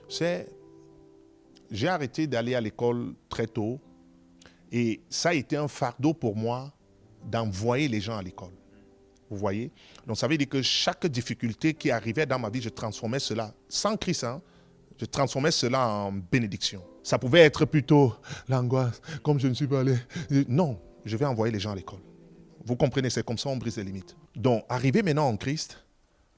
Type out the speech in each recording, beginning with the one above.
J'ai arrêté d'aller à l'école très tôt et ça a été un fardeau pour moi d'envoyer les gens à l'école. Vous voyez? Donc ça veut dire que chaque difficulté qui arrivait dans ma vie, je transformais cela, sans Christ, je transformais cela en bénédiction. Ça pouvait être plutôt l'angoisse, comme je ne suis pas allé. Non, je vais envoyer les gens à l'école. Vous comprenez, c'est comme ça on brise les limites. Donc, arrivé maintenant en Christ,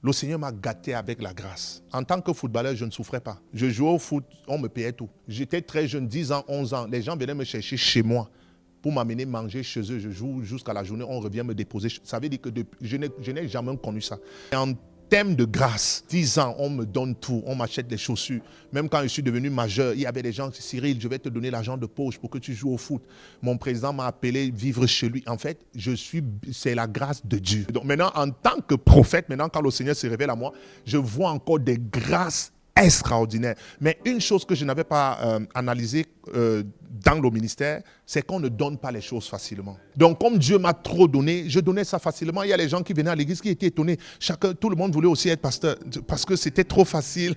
le Seigneur m'a gâté avec la grâce. En tant que footballeur, je ne souffrais pas. Je jouais au foot, on me payait tout. J'étais très jeune, 10 ans, 11 ans. Les gens venaient me chercher chez moi pour m'amener manger chez eux. Je joue jusqu'à la journée, on revient me déposer. Ça veut dire que je n'ai jamais connu ça. Et en termes de grâce, 10 ans, on me donne tout, on m'achète des chaussures. Même quand je suis devenu majeur, il y avait des gens qui disaient, Cyril, je vais te donner l'argent de poche pour que tu joues au foot. Mon président m'a appelé vivre chez lui. En fait, c'est la grâce de Dieu. Donc maintenant, en tant que prophète, maintenant quand le Seigneur se révèle à moi, je vois encore des grâces extraordinaire. Mais une chose que je n'avais pas analysée dans le ministère, c'est qu'on ne donne pas les choses facilement. Donc, comme Dieu m'a trop donné, je donnais ça facilement. Il y a les gens qui venaient à l'église qui étaient étonnés. Tout le monde voulait aussi être pasteur parce que c'était trop facile.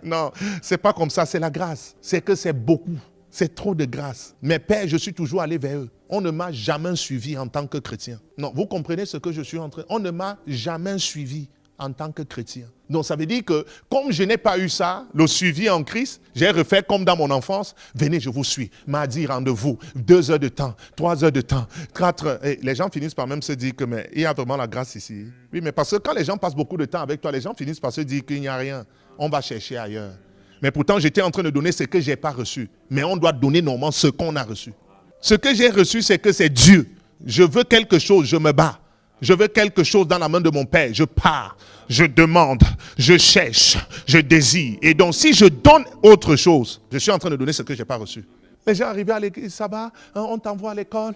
Non, c'est pas comme ça, c'est la grâce. C'est que c'est beaucoup. C'est trop de grâce. Mais Père, je suis toujours allé vers eux. On ne m'a jamais suivi en tant que chrétien. Non, vous comprenez ce que je suis en train. On ne m'a jamais suivi en tant que chrétien. Donc ça veut dire que comme je n'ai pas eu ça, le suivi en Christ, j'ai refait comme dans mon enfance. Venez, je vous suis. Mardi, rendez-vous. 2 heures de temps, 3 heures de temps, 4 heures. Et les gens finissent par même se dire que mais il y a vraiment la grâce ici. Oui, mais parce que quand les gens passent beaucoup de temps avec toi, les gens finissent par se dire qu'il n'y a rien. On va chercher ailleurs. Mais pourtant, j'étais en train de donner ce que je n'ai pas reçu. Mais on doit donner normalement ce qu'on a reçu. Ce que j'ai reçu, c'est que c'est Dieu. Je veux quelque chose, je me bats. Je veux quelque chose dans la main de mon Père. Je pars, je demande, je cherche, je désire. Et donc, si je donne autre chose, je suis en train de donner ce que je n'ai pas reçu. Les gens arrivent à l'église, ça va, on t'envoie à l'école,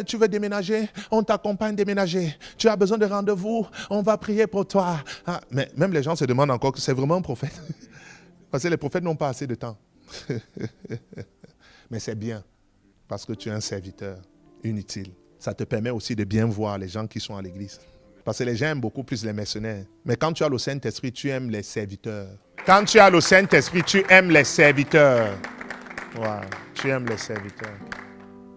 tu veux déménager, on t'accompagne déménager. Tu as besoin de rendez-vous, on va prier pour toi. Ah, mais même les gens se demandent encore que c'est vraiment un prophète. Parce que les prophètes n'ont pas assez de temps. Mais c'est bien, parce que tu es un serviteur inutile. Ça te permet aussi de bien voir les gens qui sont à l'église. Parce que les gens aiment beaucoup plus les mercenaires. Mais quand tu as le Saint-Esprit, tu aimes les serviteurs. Quand tu as le Saint-Esprit, tu aimes les serviteurs. Ouais, tu aimes les serviteurs.